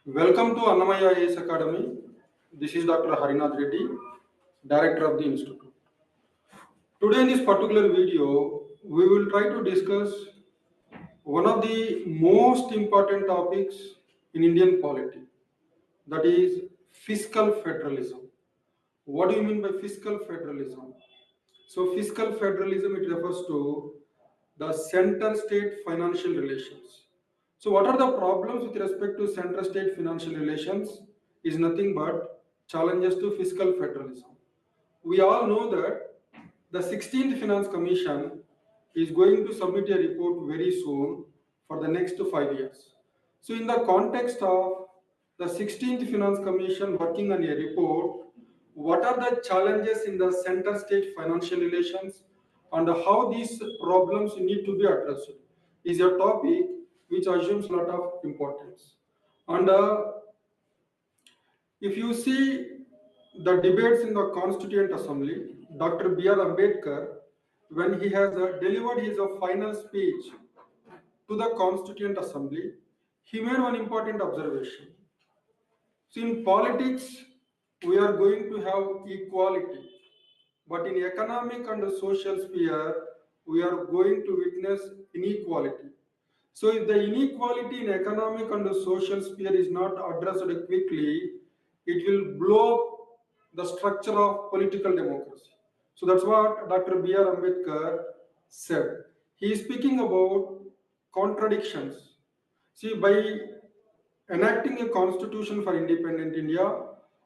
Welcome to Annamaya IAS Academy. This is Dr. Harinath Reddy, Director of the Institute. Today in this particular video, we will try to discuss one of the most important topics in Indian polity, that is fiscal federalism. What do you mean by fiscal federalism? So fiscal federalism, it refers to the center-state financial relations. So what are the problems with respect to center-state financial relations is nothing but challenges to fiscal federalism. We all know that the 16th Finance Commission is going to submit a report very soon for the next 5 years. So in the context of the 16th Finance Commission working on a report, what are the challenges in the center-state financial relations and how these problems need to be addressed is a topic which assumes a lot of importance. And if you see the debates in the Constituent Assembly, Dr. B.R. Ambedkar, when he has delivered his final speech to the Constituent Assembly, he made one important observation. So in politics, we are going to have equality, but in economic and social sphere, we are going to witness inequality. So if the inequality in economic and social sphere is not addressed quickly, it will blow up the structure of political democracy. So that's what Dr. B.R. Ambedkar said. He is speaking about contradictions. See, by enacting a constitution for independent India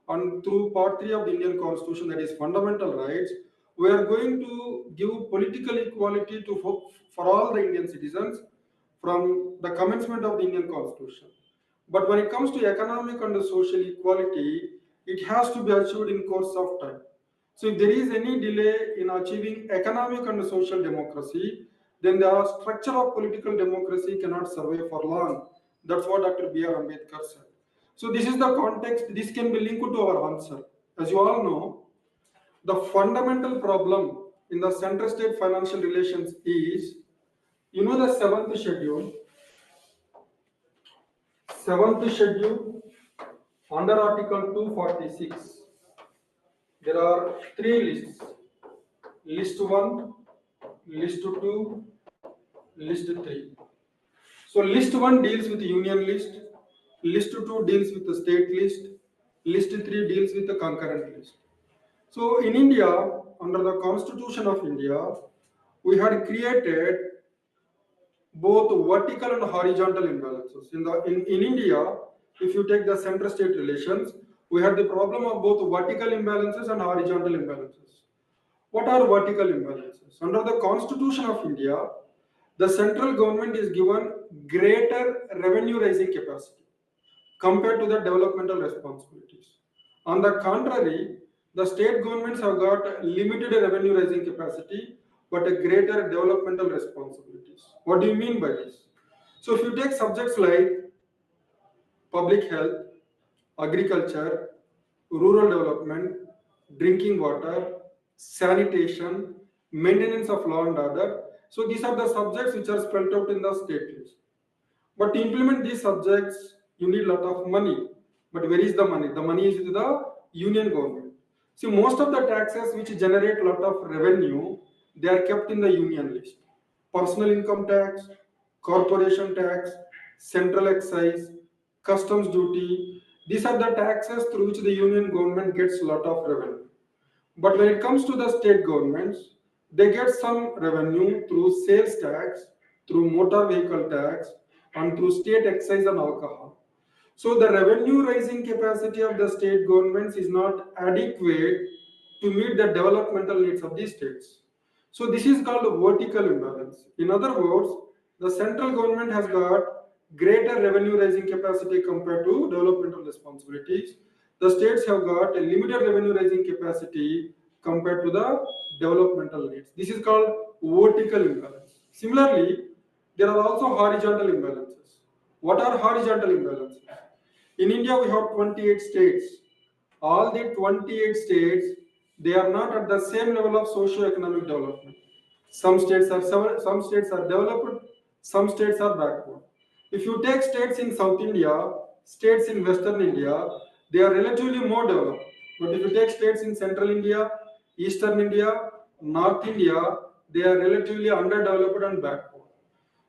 and through part 3 of the Indian Constitution, that is fundamental rights, we are going to give political equality for all the Indian citizens from the commencement of the Indian Constitution. But when it comes to economic and social equality, it has to be achieved in course of time. So if there is any delay in achieving economic and social democracy, then the structure of political democracy cannot survive for long. That's what Dr. B.R. Ambedkar said. So this is the context. This can be linked to our answer. As you all know, the fundamental problem in the center-state financial relations is, you know, the seventh schedule under Article 246, there are 3 lists: list 1, list 2, list 3. So list 1 deals with the union list 2 deals with the state list 3 deals with the concurrent list. So in India, under the Constitution of India, we had created both vertical and horizontal imbalances. In India, if you take the center-state relations, we had the problem of both vertical imbalances and horizontal imbalances. What are vertical imbalances? Under the Constitution of India, the central government is given greater revenue raising capacity compared to the developmental responsibilities. On the contrary, the state governments have got limited revenue raising capacity but a greater developmental responsibilities. What do you mean by this? So if you take subjects like public health, agriculture, rural development, drinking water, sanitation, maintenance of law and order, so these are the subjects which are spelled out in the state list. But to implement these subjects, you need a lot of money. But where is the money? The money is with the union government. See, most of the taxes which generate a lot of revenue, they are kept in the union list. Personal income tax, corporation tax, central excise, customs duty, these are the taxes through which the union government gets a lot of revenue. But when it comes to the state governments, they get some revenue through sales tax, through motor vehicle tax, and through state excise on alcohol. So the revenue raising capacity of the state governments is not adequate to meet the developmental needs of these states. So this is called a vertical imbalance. In other words, the central government has got greater revenue raising capacity compared to developmental responsibilities. The states have got a limited revenue raising capacity compared to the developmental needs. This is called vertical imbalance. Similarly, there are also horizontal imbalances. What are horizontal imbalances? In India, we have 28 states. All the 28 states, they are not at the same level of socio-economic development. Some states are developed, some states are backward. If you take states in South India, states in Western India, they are relatively more developed. But if you take states in Central India, Eastern India, North India, they are relatively underdeveloped and backward.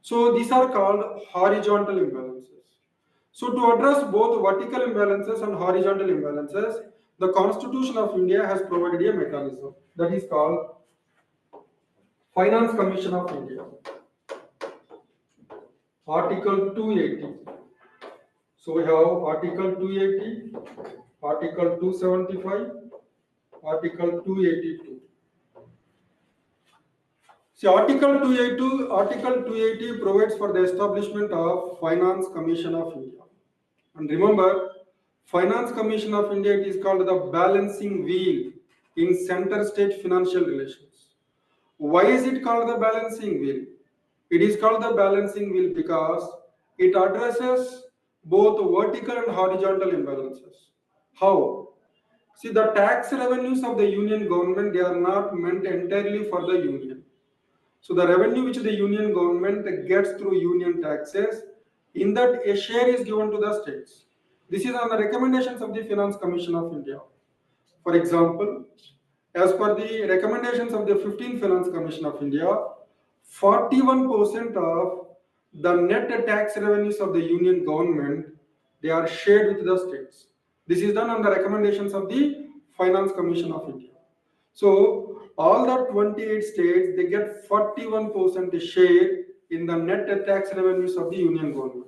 So these are called horizontal imbalances. So to address both vertical imbalances and horizontal imbalances, the Constitution of India has provided a mechanism that is called Finance Commission of India. Article 280. So we have Article 280, Article 275, Article 282. See, Article 280 provides for the establishment of Finance Commission of India. And remember, Finance Commission of India, it is called the balancing wheel in center-state financial relations. Why is it called the balancing wheel? It is called the balancing wheel because it addresses both vertical and horizontal imbalances. How? See, the tax revenues of the union government, they are not meant entirely for the union. So the revenue which the union government gets through union taxes, in that a share is given to the states. This is on the recommendations of the Finance Commission of India. For example, as per the recommendations of the 15th Finance Commission of India, 41% of the net tax revenues of the union government, they are shared with the states. This is done on the recommendations of the Finance Commission of India. So all the 28 states, they get 41% share in the net tax revenues of the union government.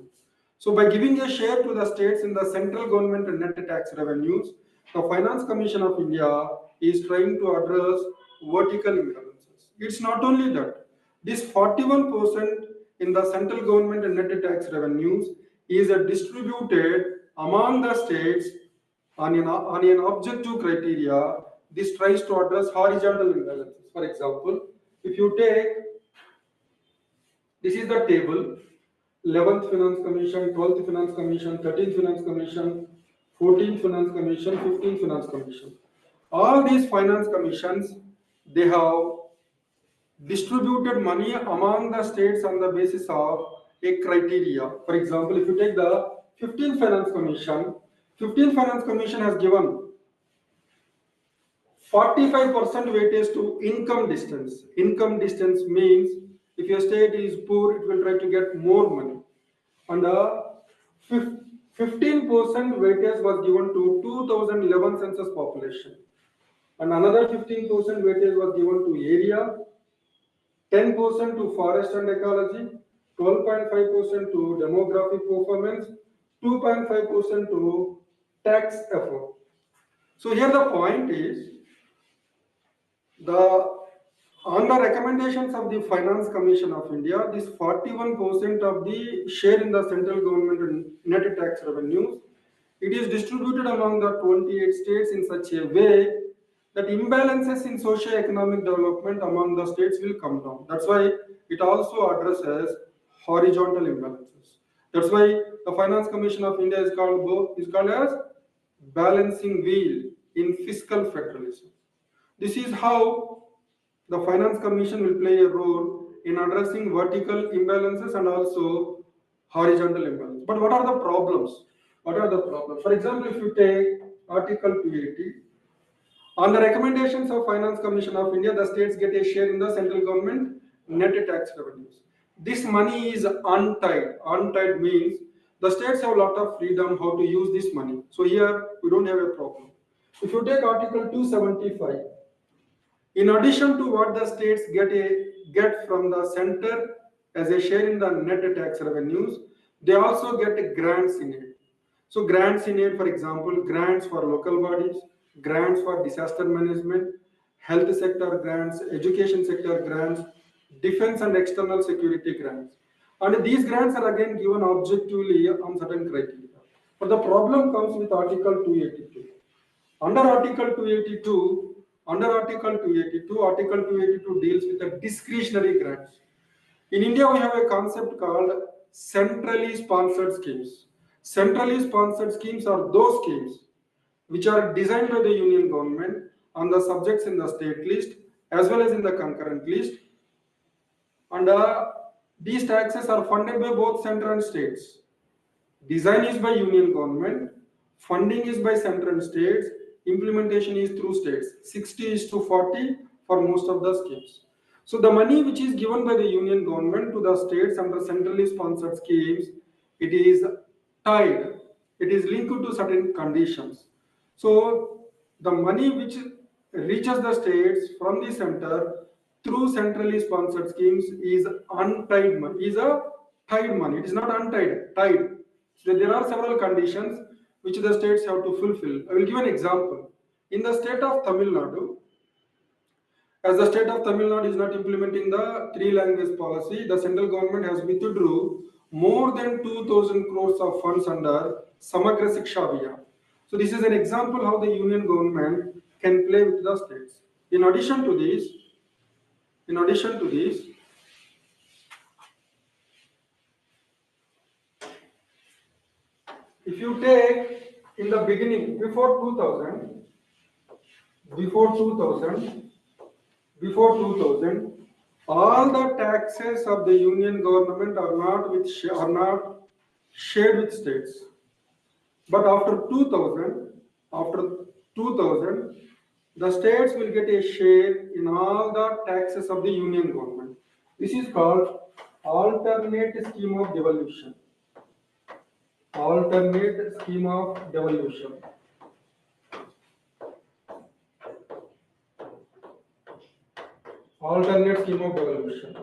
So by giving a share to the states in the central government and net tax revenues, the Finance Commission of India is trying to address vertical imbalances. It's not only that. This 41% in the central government and net tax revenues is distributed among the states on an objective criteria. This tries to address horizontal imbalances. For example, if you take, this is the table, 11th Finance Commission, 12th Finance Commission, 13th Finance Commission, 14th Finance Commission, 15th Finance Commission. All these finance commissions, they have distributed money among the states on the basis of a criteria. For example, if you take the 15th Finance Commission, 15th Finance Commission has given 45% weightage to income distance. Income distance means if your state is poor, it will try to get more money. And 15% weightage was given to 2011 census population. And another 15% weightage was given to area, 10% to forest and ecology, 12.5% to demographic performance, 2.5% to tax effort. So here the point is, on the recommendations of the Finance Commission of India, this 41% of the share in the central government and net tax revenues, it is distributed among the 28 states in such a way that imbalances in socio-economic development among the states will come down. That's why it also addresses horizontal imbalances. That's why the Finance Commission of India is called as balancing wheel in fiscal federalism. This is how the Finance Commission will play a role in addressing vertical imbalances and also horizontal imbalance. But what are the problems? What are the problems? For example, if you take Article 280, on the recommendations of Finance Commission of India, the states get a share in the central government net tax revenues. This money is untied. Untied means the states have a lot of freedom how to use this money. So here we don't have a problem. If you take Article 275, in addition to what the states get from the center as a share in the net tax revenues, they also get grants in it. So grants in it, for example, grants for local bodies, grants for disaster management, health sector grants, education sector grants, defense and external security grants. And these grants are again given objectively on certain criteria. But the problem comes with Article 282. Under Article 282, Article 282 deals with the discretionary grants. In India, we have a concept called centrally sponsored schemes. Centrally sponsored schemes are those schemes which are designed by the union government on the subjects in the state list as well as in the concurrent list. And these taxes are funded by both center and states. Design is by union government, funding is by central and states, implementation is through states. 60:40 for most of the schemes. So the money which is given by the union government to the states under centrally sponsored schemes, it is tied, it is linked to certain conditions. So the money which reaches the states from the center through centrally sponsored schemes is untied money, is a tied money. It is not untied, tied. So there are several conditions which the states have to fulfill. I will give an example. In the state of Tamil Nadu, as the state of Tamil Nadu is not implementing the three language policy, the central government has withdrew more than 2,000 crores of funds under Samagra Shiksha Abhiyan. So this is an example how the union government can play with the states. In addition to this, if you take in the beginning before 2000, all the taxes of the union government are not shared with states. But after 2000, the states will get a share in all the taxes of the union government. This is called alternate scheme of devolution. Alternate scheme of devolution. Alternate scheme of devolution.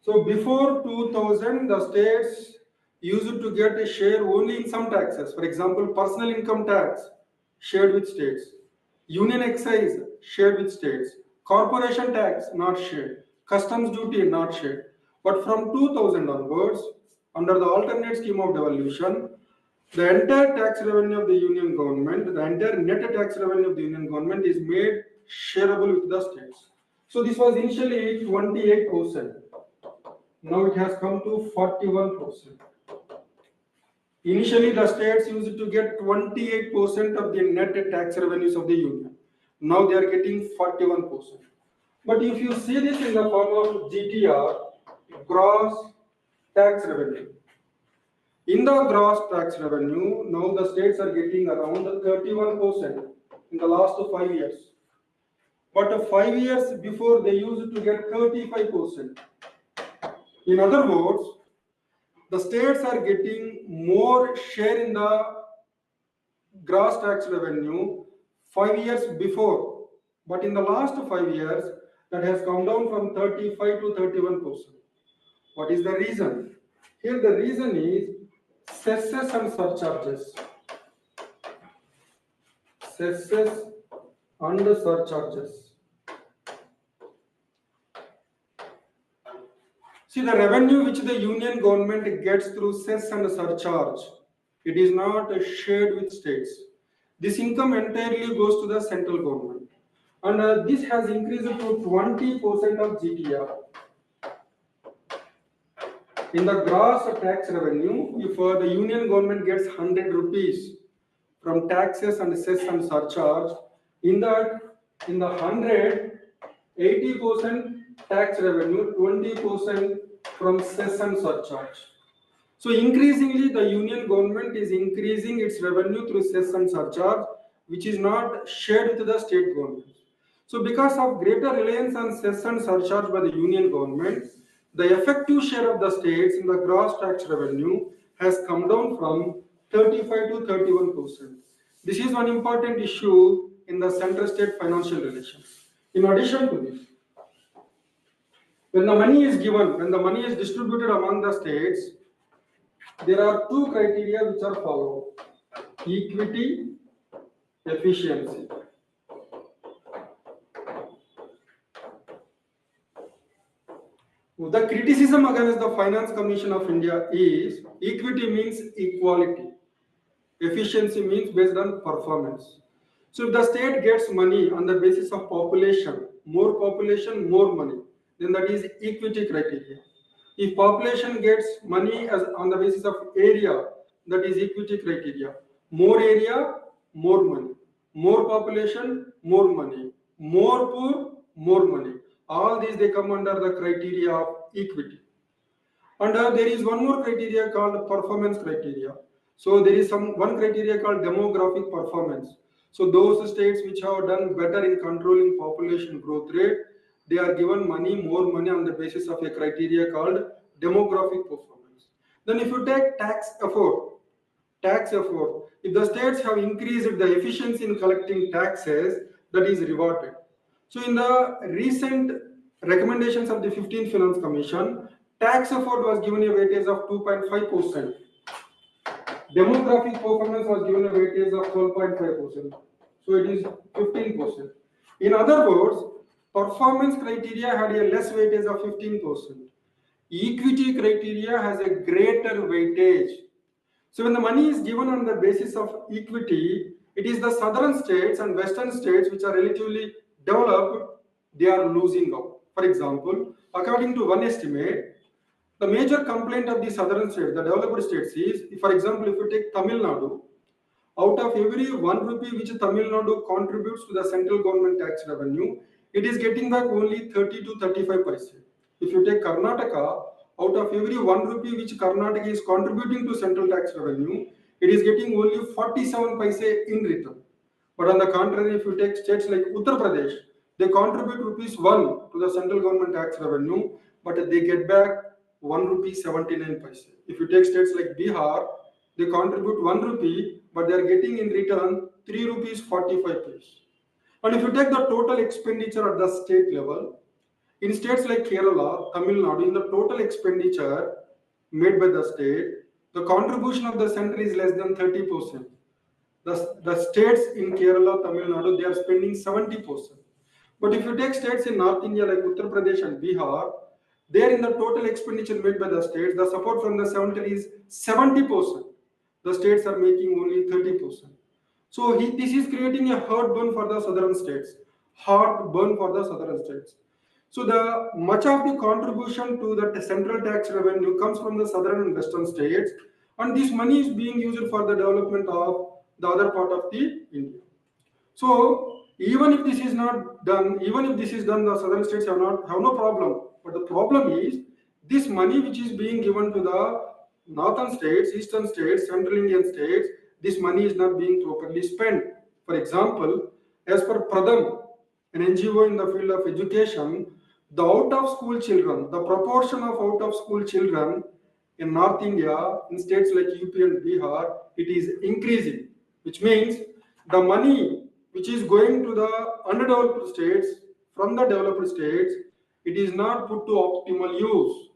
So before 2000, the states used to get a share only in some taxes. For example, personal income tax shared with states, union excise shared with states, corporation tax not shared, customs duty not shared. But from 2000 onwards, under the alternate scheme of devolution, the entire tax revenue of the union government, the entire net tax revenue of the union government is made shareable with the states. So this was initially 28%. Now it has come to 41%. Initially, the states used to get 28% of the net tax revenues of the union. Now they are getting 41%. But if you see this in the form of GTR, gross tax revenue. In the gross tax revenue, now the states are getting around 31% in the last 5 years. But 5 years before, they used to get 35%. In other words, the states are getting more share in the gross tax revenue 5 years before, but in the last 5 years, that has come down from 35 to 31%. What is the reason? Here the reason is cesses and surcharges. Cesses and surcharges. See, the revenue which the union government gets through cess and surcharge, it is not shared with states. This income entirely goes to the central government. And this has increased to 20% of GTR. In the gross tax revenue, if the union government gets 100 rupees from taxes and cess and surcharge, in the 100, 80% tax revenue, 20% from cess and surcharge. So increasingly, the union government is increasing its revenue through cess and surcharge, which is not shared with the state government. So because of greater reliance on cess and surcharge by the union government, the effective share of the states in the gross tax revenue has come down from 35 to 31%. This is one important issue in the center-state financial relations. In addition to this, when the money is given, when the money is distributed among the states, there are two criteria which are followed: equity, efficiency. The criticism against the Finance Commission of India is equity means equality, efficiency means based on performance. So if the state gets money on the basis of population, more money, then that is equity criteria. If population gets money as on the basis of area, that is equity criteria. More area, more money. More population, more money. More poor, more money. All these they come under the criteria of equity. And there is one more criteria called performance criteria. So there is one criteria called demographic performance. So those states which have done better in controlling population growth rate, they are given more money on the basis of a criteria called demographic performance. Then if you take tax effort, if the states have increased the efficiency in collecting taxes, that is rewarded. So in the recent recommendations of the 15th Finance Commission, tax effort was given a weightage of 2.5%. Demographic performance was given a weightage of 12.5%. So it is 15%. In other words, performance criteria had a less weightage of 15%. Equity criteria has a greater weightage. So when the money is given on the basis of equity, it is the southern states and western states which are relatively developed, they are losing out. For example, according to one estimate, the major complaint of the southern states, the developed states is, for example, if you take Tamil Nadu, out of every 1 rupee which Tamil Nadu contributes to the central government tax revenue, it is getting back only 30 to 35%. If you take Karnataka, out of every 1 rupee which Karnataka is contributing to central tax revenue, it is getting only 47 paise in return. But on the contrary, if you take states like Uttar Pradesh, they contribute rupees 1 to the central government tax revenue, but they get back 1 rupee 79 paise. If you take states like Bihar, they contribute 1 rupee, but they are getting in return 3 rupees 45 paise. And if you take the total expenditure at the state level, in states like Kerala, Tamil Nadu, in the total expenditure made by the state, the contribution of the center is less than 30%. The states in Kerala, Tamil Nadu, they are spending 70%. But if you take states in North India like Uttar Pradesh and Bihar, there in the total expenditure made by the states, the support from the center is 70%. The states are making only 30%. So this is creating a heartburn for the southern states. Heartburn for the southern states. So the much of the contribution to the central tax revenue comes from the southern and western states, and this money is being used for the development of the other part of the India. So even if this is not done, even if this is done, the southern states have no problem. But the problem is this money which is being given to the northern states, eastern states, central Indian states, this money is not being properly spent. For example, as per Pradham, an NGO in the field of education, the out-of-school children, the proportion of out-of-school children in North India, in states like UP and Bihar, it is increasing, which means the money which is going to the underdeveloped states from the developed states, it is not put to optimal use.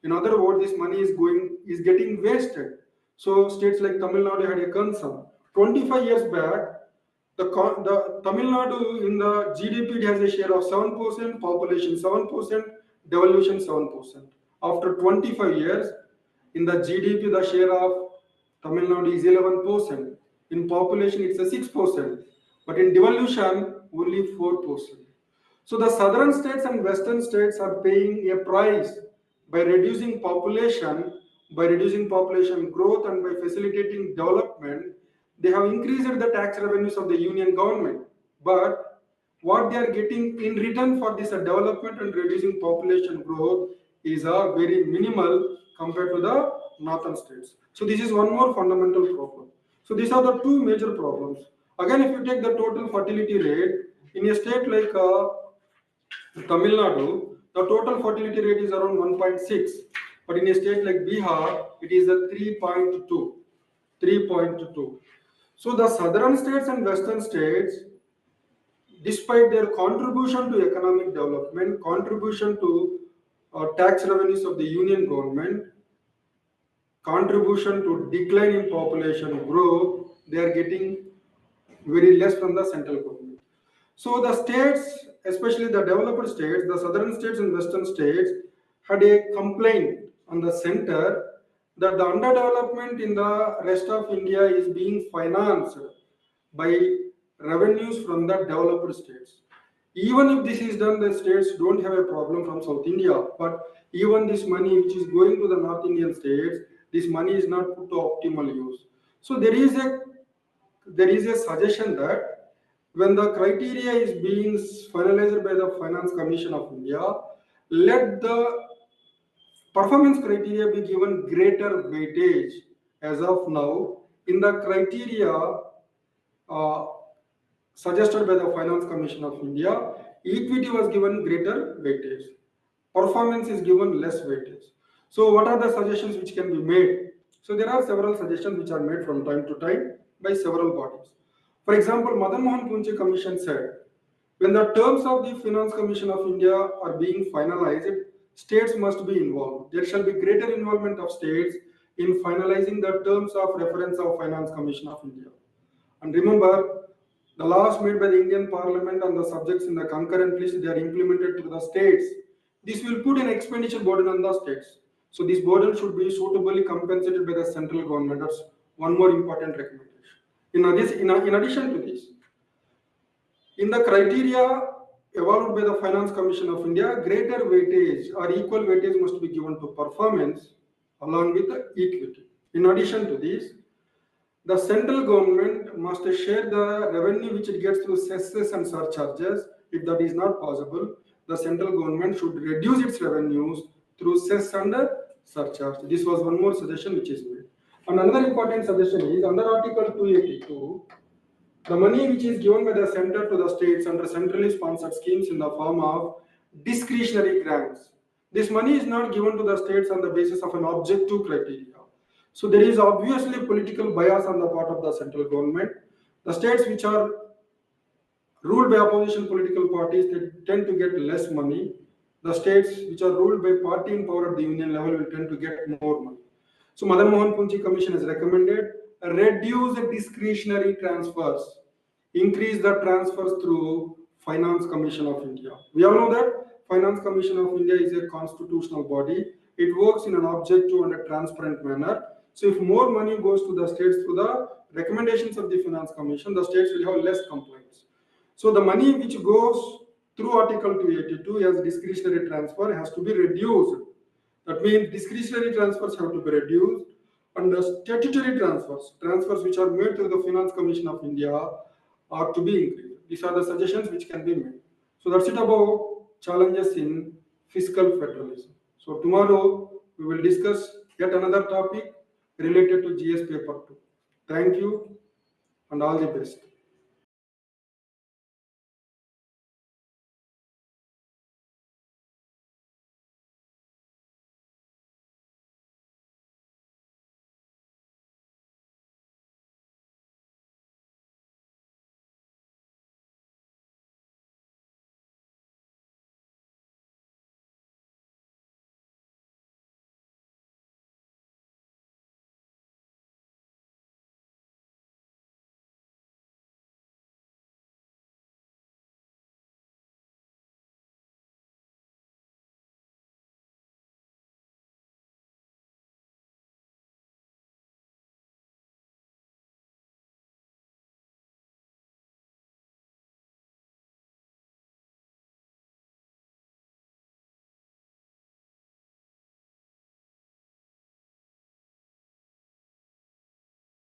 In other words, this money is getting wasted. So states like Tamil Nadu had a concern. 25 years back, the Tamil Nadu in the GDP it has a share of 7%, population 7%, devolution 7%. After 25 years, in the GDP the share of Tamil Nadu is 11%. In population it's a 6%, but in devolution only 4%. So the southern states and western states are paying a price by reducing population growth, and by facilitating development. They have increased the tax revenues of the union government, but what they are getting in return for this development and reducing population growth is a very minimal compared to the northern states. So this is one more fundamental problem. So these are the two major problems. Again, if you take the total fertility rate in a state like Tamil Nadu, the total fertility rate is around 1.6, but in a state like Bihar, it is a 3.2. 3.2. So the southern states and western states, despite their contribution to economic development, contribution to tax revenues of the union government, contribution to decline in population growth, they are getting very less from the central government. So the states, especially the developed states, the southern states and western states, had a complaint on the center that the underdevelopment in the rest of India is being financed by revenues from the developed states. Even if this is done, the states don't have a problem from South India, but even this money which is going to the North Indian states, this money is not put to optimal use. So there is a suggestion that when the criteria is being finalized by the Finance Commission of India, let the performance criteria be given greater weightage. As of now, in the criteria suggested by the Finance Commission of India, equity was given greater weightage. Performance is given less weightage. So what are the suggestions which can be made? So there are several suggestions which are made from time to time by several bodies. For example, Madan Mohan Punche Commission said, when the terms of the Finance Commission of India are being finalized, states must be involved. There shall be greater involvement of states in finalizing the terms of reference of Finance Commission of India. And remember, the laws made by the Indian Parliament on the subjects in the concurrent list, they are implemented to the states. This will put an expenditure burden on the states. So this burden should be suitably compensated by the central government. That's one more important recommendation. In addition to this, in the criteria evolved by the Finance Commission of India, greater weightage or equal weightage must be given to performance along with the equity. In addition to this, the central government must share the revenue which it gets through cesses and surcharges. If that is not possible, the central government should reduce its revenues through cess and surcharge. This was one more suggestion which is made. And another important suggestion is under Article 282, the money which is given by the center to the states under centrally sponsored schemes in the form of discretionary grants. This money is not given to the states on the basis of an objective criteria. So there is obviously political bias on the part of the central government. The states which are ruled by opposition political parties, they tend to get less money. The states which are ruled by party in power at the union level will tend to get more money. So Madan Mohan Punche Commission has recommended reduce the discretionary transfers, increase the transfers through Finance Commission of India. We all know that Finance Commission of India is a constitutional body. It works in an objective and a transparent manner. So if more money goes to the states through the recommendations of the Finance Commission, the states will have less complaints. So the money which goes through Article 282 as discretionary transfer has to be reduced. That means discretionary transfers have to be reduced, and the statutory transfers which are made through the Finance Commission of India are to be increased. These are the suggestions which can be made. So that's it about challenges in fiscal federalism. So tomorrow we will discuss yet another topic related to GS paper 2. Thank you and all the best.